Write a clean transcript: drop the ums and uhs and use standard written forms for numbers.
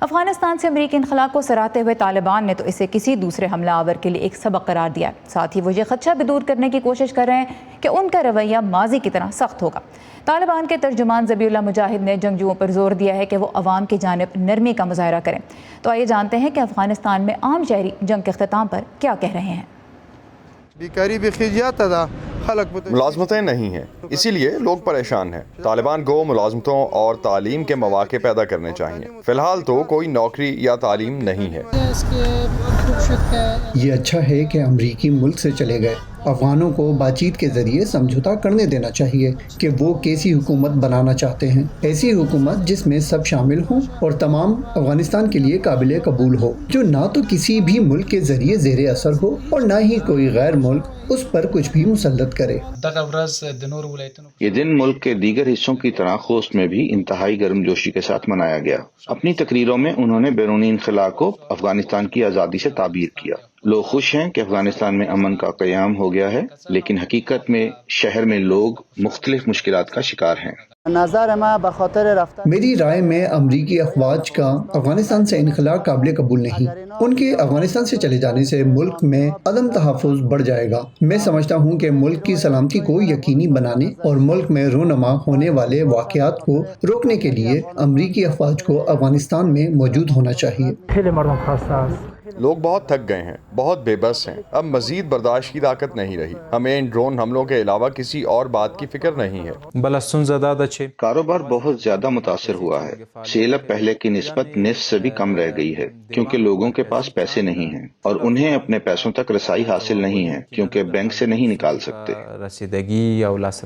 افغانستان سے امریکی انخلا کو سراہتے ہوئے طالبان نے تو اسے کسی دوسرے حملہ آور کے لیے ایک سبق قرار دیا ہے۔ ساتھ ہی وہ یہ خدشہ بھی دور کرنے کی کوشش کر رہے ہیں کہ ان کا رویہ ماضی کی طرح سخت ہوگا۔ طالبان کے ترجمان ذبیح اللہ مجاہد نے جنگجوؤں پر زور دیا ہے کہ وہ عوام کی جانب نرمی کا مظاہرہ کریں۔ تو آئیے جانتے ہیں کہ افغانستان میں عام شہری جنگ کے اختتام پر کیا کہہ رہے ہیں۔ ملازمتیں نہیں ہیں، اسی لیے لوگ پریشان ہیں۔ طالبان کو ملازمتوں اور تعلیم کے مواقع پیدا کرنے چاہیے۔ فی الحال تو کوئی نوکری یا تعلیم نہیں ہے۔ یہ اچھا ہے کہ امریکی ملک سے چلے گئے۔ افغانوں کو بات چیت کے ذریعے سمجھوتا کرنے دینا چاہیے کہ وہ کیسی حکومت بنانا چاہتے ہیں، ایسی حکومت جس میں سب شامل ہوں اور تمام افغانستان کے لیے قابل قبول ہو، جو نہ تو کسی بھی ملک کے ذریعے زیر اثر ہو اور نہ ہی کوئی غیر ملک اس پر کچھ بھی مسلط کرے۔ یہ دن ملک کے دیگر حصوں کی طرح خوست میں بھی انتہائی گرم جوشی کے ساتھ منایا گیا۔ اپنی تقریروں میں انہوں نے بیرونی انخلا کو افغانستان کی آزادی سے تعبیر کیا۔ لوگ خوش ہیں کہ افغانستان میں امن کا قیام ہو گیا ہے، لیکن حقیقت میں شہر میں لوگ مختلف مشکلات کا شکار ہیں۔ میری رائے میں امریکی افواج کا افغانستان سے انخلا قابل قبول نہیں۔ ان کے افغانستان سے چلے جانے سے ملک میں عدم تحفظ بڑھ جائے گا۔ میں سمجھتا ہوں کہ ملک کی سلامتی کو یقینی بنانے اور ملک میں رونما ہونے والے واقعات کو روکنے کے لیے امریکی افواج کو افغانستان میں موجود ہونا چاہیے۔ لوگ بہت تھک گئے ہیں، بہت بے بس ہیں۔ اب مزید برداشت کی طاقت نہیں رہی۔ ہمیں ان ڈرون حملوں کے علاوہ کسی اور بات کی فکر نہیں ہے۔ کاروبار بہت زیادہ متاثر ہوا ہے۔ سیل اب پہلے کی نسبت نصف سے بھی کم رہ گئی ہے، کیونکہ لوگوں کے پاس پیسے نہیں ہیں اور انہیں اپنے پیسوں تک رسائی حاصل نہیں ہے، کیونکہ بینک سے نہیں نکال سکتے۔